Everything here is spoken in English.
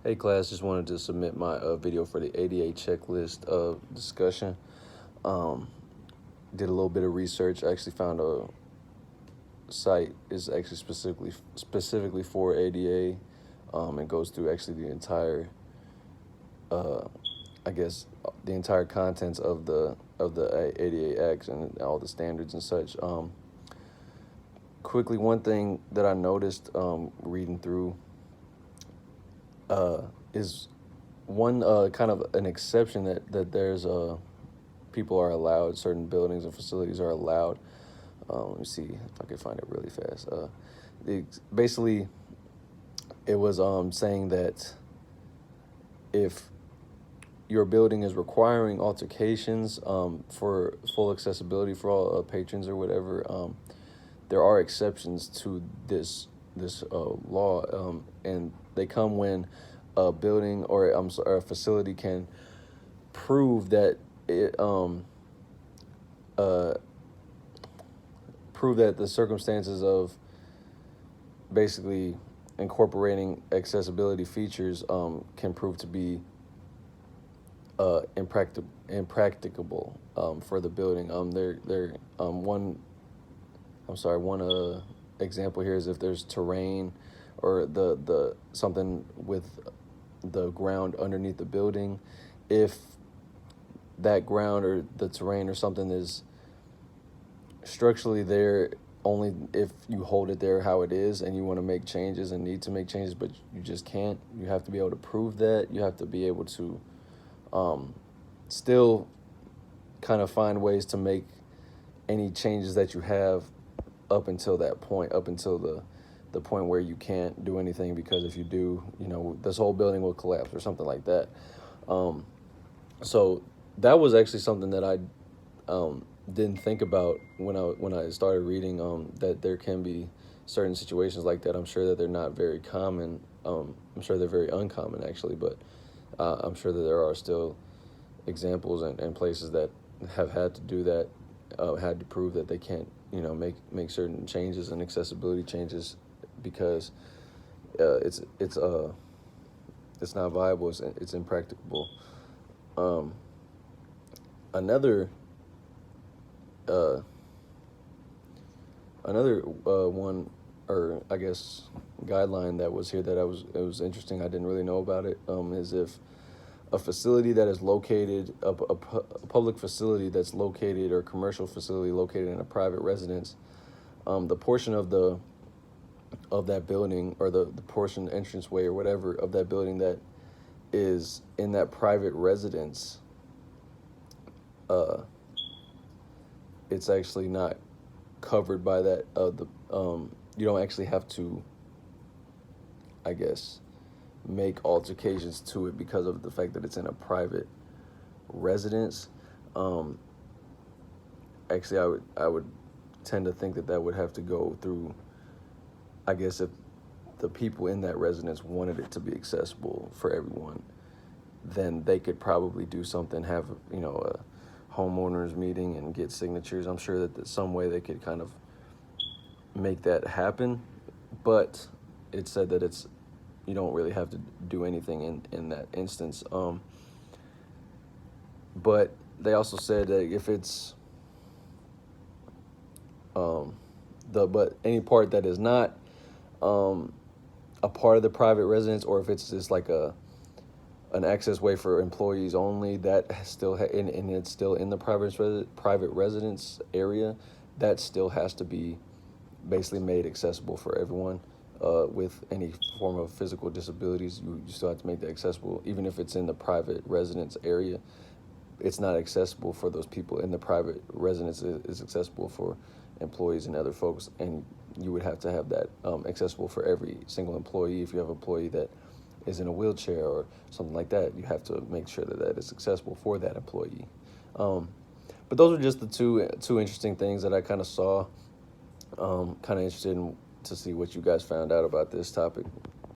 Hey class, just wanted to submit my video for the ADA checklist discussion. Um, did a little bit of research. I actually found a site is actually specifically for ADA. It goes through actually the entire, uh, I guess, the entire contents of the ADA Acts and all the standards and such. Quickly, one thing that I noticed reading through is one kind of an exception that there's people are allowed, certain buildings and facilities are allowed. Let me see if I can find it really fast. Basically, it was saying that if your building is requiring altercations for full accessibility for all patrons or whatever, there are exceptions to this law, and they come when a building or a facility can prove that it uh, prove that the circumstances of basically incorporating accessibility features can prove to be impracticable for the building. They're one example here is if there's terrain or the something with the ground underneath the building, if that ground or the terrain or something is structurally there only if you hold it there how it is and you want to make changes and need to make changes, but you just can't. You have to be able to prove that. You have to be able to still kind of find ways to make any changes that you have up until that point, up until the point where you can't do anything, because if you do, this whole building will collapse or something like that. So that was actually something that I didn't think about when I started reading, that there can be certain situations like that. I'm sure that they're not very common. I'm sure they're very uncommon actually, but I'm sure that there are still examples and places that have had to do that, had to prove that they can't, make certain changes and accessibility changes because it's not viable. It's impracticable. Another uh, one, or I guess guideline that was here that it was interesting. I didn't really know about it. Is if a facility that is located, a public facility that's located, or commercial facility located in a private residence, the portion of that building, or the portion entranceway or whatever of that building that is in that private residence, uh, it's actually not covered by that. You don't actually have to, I guess, make altercations to it because of the fact that it's in a private residence. Um, Actually, I would tend to think that that would have to go through, I guess, if the people in that residence wanted it to be accessible for everyone, then they could probably do something, have a homeowners meeting and get signatures. I'm sure that there's some way they could kind of make that happen, but it said that you don't really have to do anything in that instance. But they also said that if it's but any part that is not a part of the private residence, or if it's just like an access way for employees only, that still and it's still in the private residence area, that still has to be basically made accessible for everyone. With any form of physical disabilities, you still have to make that accessible, even if it's in the private residence area. It's not accessible for those people in the private residence. It's accessible for employees and other folks, and you would have to have that accessible for every single employee. If you have an employee that is in a wheelchair or something like that, you have to make sure that that is accessible for that employee. But those were just the two interesting things that I kind of saw. Kind of interested to see what you guys found out about this topic.